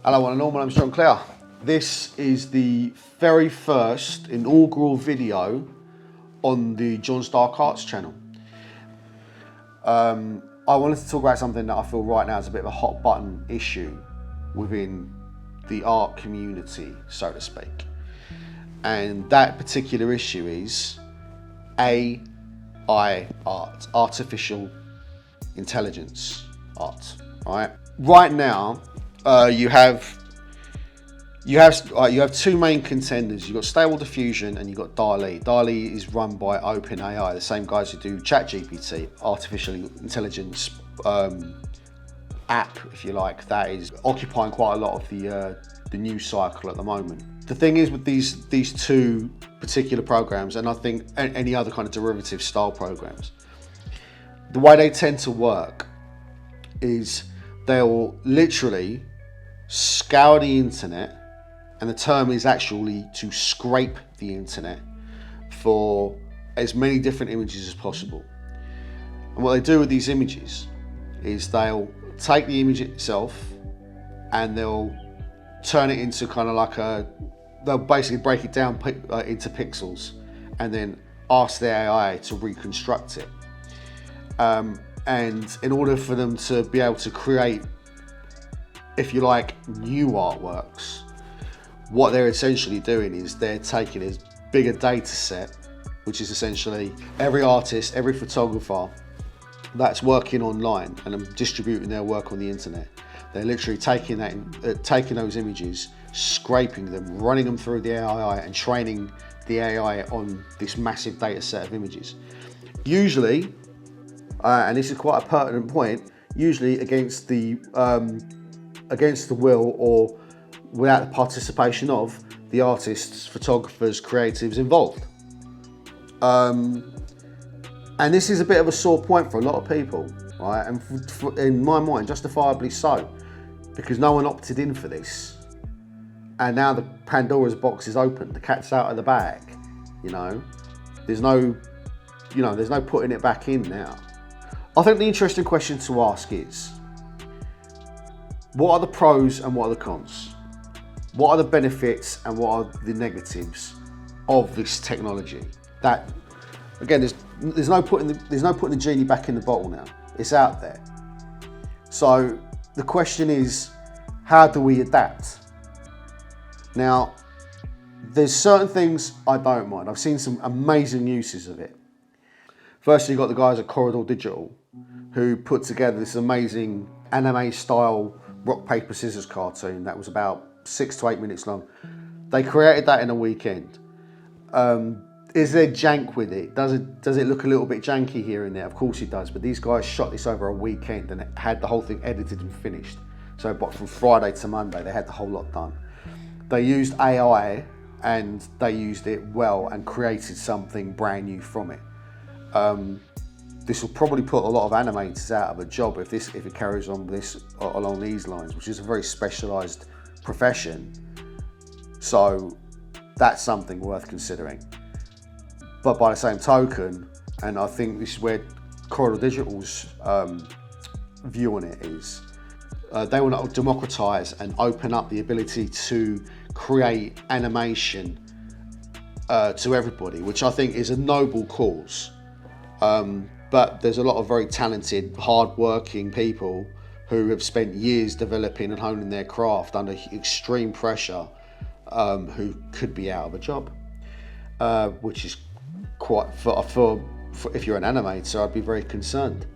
Hello one and all, my name's John Clare. This is the very first inaugural video on the John's Dark Arts channel. I wanted to talk about something that I feel right now is a bit of a hot button issue within the art community, so to speak. And that particular issue is AI art, artificial intelligence art, right? Right now, you have two main contenders. You've got Stable Diffusion and you've got DALL-E. DALL-E is run by OpenAI, the same guys who do ChatGPT, artificial intelligence app, if you like, that is occupying quite a lot of the news cycle at the moment. The thing is with these two particular programs, and I think any other kind of derivative style programs, the way they tend to work is they'll literally scour the internet, and the term is actually to scrape the internet for as many different images as possible. And what they do with these images is they'll take the image itself and they'll turn it into kind of like they'll basically break it down into pixels and then ask the AI to reconstruct it. And in order for them to be able to create, if you like, new artworks, what they're essentially doing is they're taking a bigger data set, which is essentially every artist, every photographer that's working online and distributing their work on the internet. They're literally taking those images, scraping them, running them through the AI and training the AI on this massive data set of images. Usually, and this is quite a pertinent point, usually against the will or without the participation of the artists, photographers, creatives involved. And this is a bit of a sore point for a lot of people, right? And in my mind, justifiably so, because no one opted in for this. And now the Pandora's box is open, the cat's out of the bag, you know? There's no putting it back in now. I think the interesting question to ask is, what are the pros and what are the cons? What are the benefits and what are the negatives of this technology? That, again, there's no putting the genie back in the bottle now. It's out there. So the question is, how do we adapt? Now, there's certain things I don't mind. I've seen some amazing uses of it. Firstly, you've got the guys at Corridor Digital who put together this amazing anime style rock, paper, scissors cartoon that was about 6 to 8 minutes long. They created that in a weekend. Is there jank with it? Does it look a little bit janky here and there? Of course it does, but these guys shot this over a weekend and had the whole thing edited and finished. So but from Friday to Monday, they had the whole lot done. They used AI and they used it well and created something brand new from it. This will probably put a lot of animators out of a job if it carries on along these lines, which is a very specialised profession. So that's something worth considering. But by the same token, and I think this is where Corridor Digital's view on it is, they want to democratise and open up the ability to create animation to everybody, which I think is a noble cause. But there's a lot of very talented, hard-working people who have spent years developing and honing their craft under extreme pressure, who could be out of a job, which is quite, for if you're an animator, I'd be very concerned.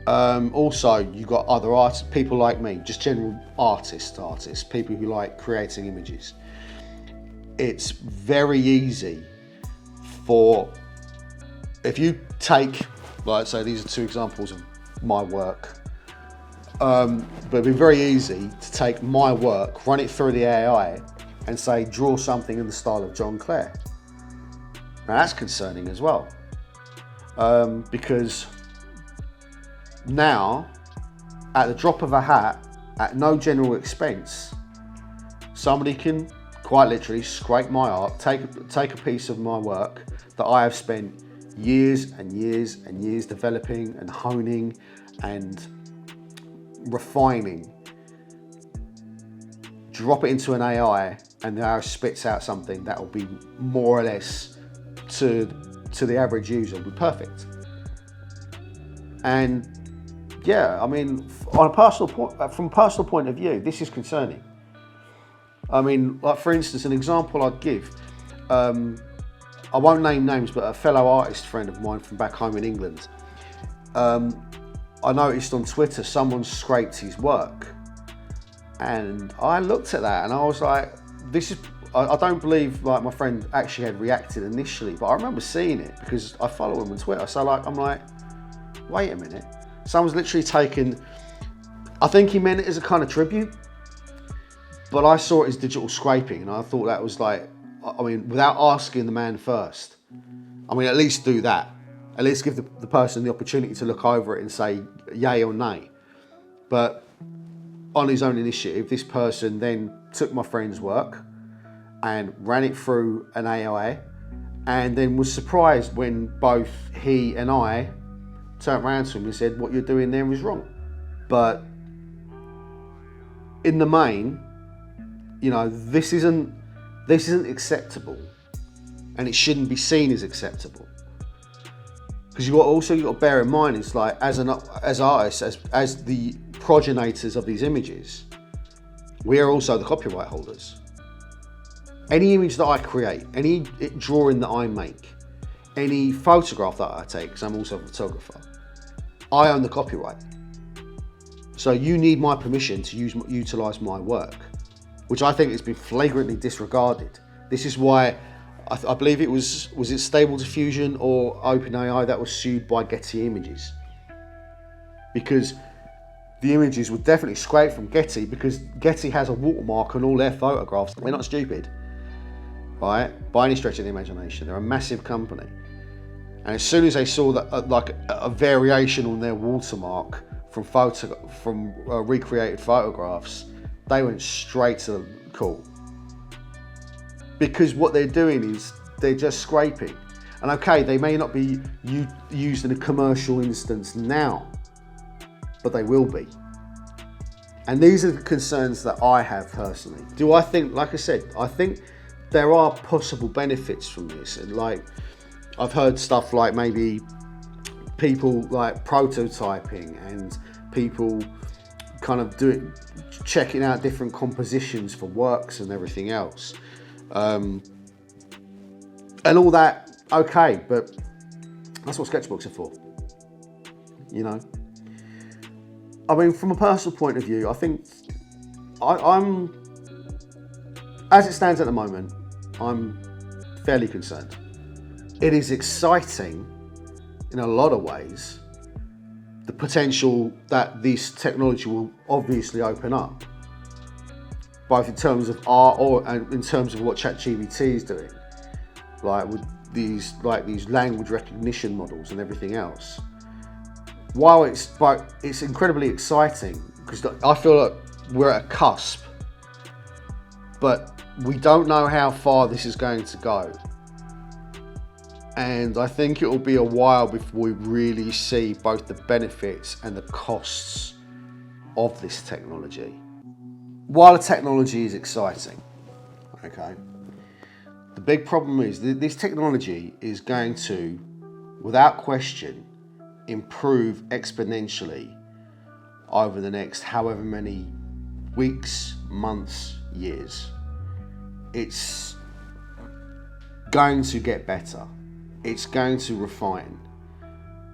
Also, you've got other artists, people like me, just general artists, people who like creating images. It's very easy if you take, like, say these are two examples of my work, but it'd be very easy to take my work, run it through the AI and say, draw something in the style of John Clare. Now that's concerning as well, because now, at the drop of a hat, at no general expense, somebody can quite literally scrape my art, take a piece of my work that I have spent years and years and years developing and honing and refining, drop it into an AI, and the AI spits out something that will be more or less to the average user will be perfect. And yeah, I mean, from a personal point of view, this is concerning. I mean, like for instance, an example I'd give, I won't name names, but a fellow artist friend of mine from back home in England, I noticed on Twitter someone scraped his work, and I looked at that and I was like, I don't believe like my friend actually had reacted initially, but I remember seeing it because I follow him on Twitter. So I'm like, wait a minute. Someone's literally taken, I think he meant it as a kind of tribute, but I saw it as digital scraping, and I thought that was like, I mean, without asking the man first, I mean, at least do that. At least give the person the opportunity to look over it and say yay or nay. But on his own initiative, this person then took my friend's work and ran it through an AI, and then was surprised when both he and I turned around to him and said, what you're doing there is wrong. But in the main, you know, this isn't acceptable, and it shouldn't be seen as acceptable. Because you've got to bear in mind, it's like as artists, as the progenitors of these images, we are also the copyright holders. Any image that I create, any drawing that I make, any photograph that I take, because I'm also a photographer, I own the copyright. So you need my permission to utilise my work, which I think has been flagrantly disregarded. This is why I believe it was it Stable Diffusion or OpenAI that was sued by Getty Images, because the images were definitely scraped from Getty, because Getty has a watermark on all their photographs. They're not stupid, right? By any stretch of the imagination. They're a massive company. And as soon as they saw that like a variation on their watermark from recreated photographs, they went straight to the court. Because what they're doing is they're just scraping. And okay, they may not be used in a commercial instance now, but they will be. And these are the concerns that I have personally. Do I think, like I said, I think there are possible benefits from this. And like, I've heard stuff like maybe people like prototyping and people kind of checking out different compositions for works and everything else. And all that, okay, but that's what sketchbooks are for, you know? I mean, from a personal point of view, I think I'm, as it stands at the moment, I'm fairly concerned. It is exciting in a lot of ways, the potential that this technology will obviously open up, both in terms of art and in terms of what ChatGPT is doing, like with these language recognition models and everything else. While it's incredibly exciting, because I feel like we're at a cusp, but we don't know how far this is going to go. And I think it will be a while before we really see both the benefits and the costs of this technology. While the technology is exciting, okay, the big problem is that this technology is going to, without question, improve exponentially over the next however many weeks, months, years. It's going to get better. It's going to refine.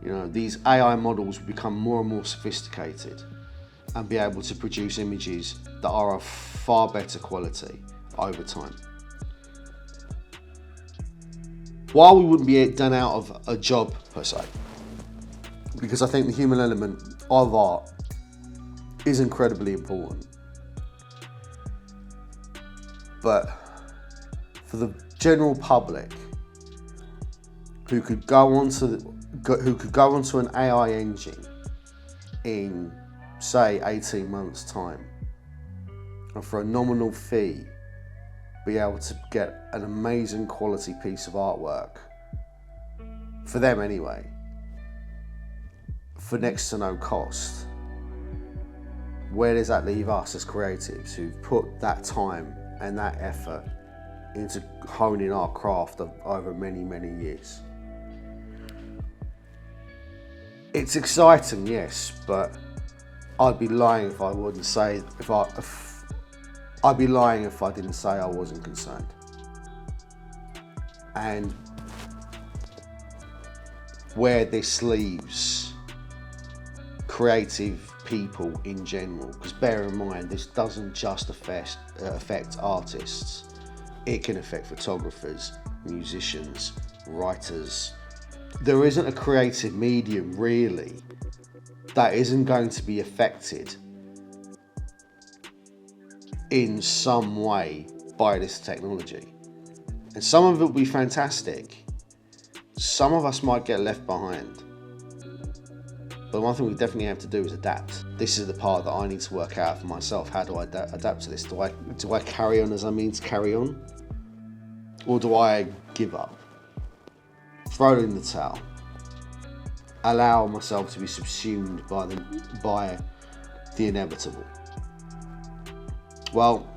You know, these AI models will become more and more sophisticated and be able to produce images that are of far better quality over time. While we wouldn't be done out of a job per se, because I think the human element of art is incredibly important, but for the general public who could go onto an AI engine in, say, 18 months' time, and for a nominal fee be able to get an amazing quality piece of artwork, for them anyway, for next to no cost, where does that leave us as creatives who've put that time and that effort into honing our craft over many, many years? It's exciting, yes, but I'd be lying if I wouldn't say, I'd be lying if I didn't say I wasn't concerned. And where this leaves creative people in general, because bear in mind, this doesn't just affect artists, it can affect photographers, musicians, writers. There isn't a creative medium really that isn't going to be affected in some way by this technology. And some of it will be fantastic. Some of us might get left behind. But one thing we definitely have to do is adapt. This is the part that I need to work out for myself. How do I adapt to this? Do I carry on as I mean to carry on? Or do I give up? Throw in the towel? Allow myself to be subsumed by the inevitable? Well,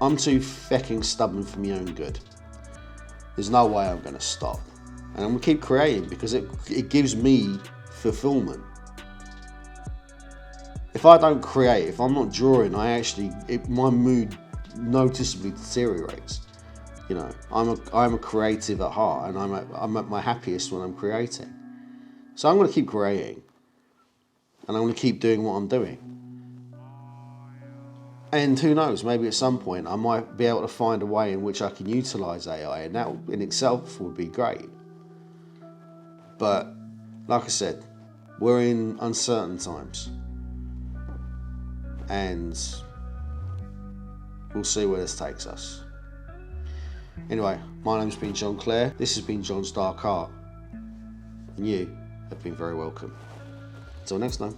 I'm too fecking stubborn for my own good. There's no way I'm going to stop. And I'm going to keep creating because it gives me fulfillment. If I don't create, if I'm not drawing, my mood noticeably deteriorates. You know, I'm a creative at heart, and I'm at my happiest when I'm creating. So I'm going to keep creating, and I'm going to keep doing what I'm doing. And who knows, maybe at some point I might be able to find a way in which I can utilize AI, and that in itself would be great. But like I said, we're in uncertain times, and we'll see where this takes us. Anyway, my name's been John Clare, this has been John's Dark Art, and you have been very welcome. Until next time.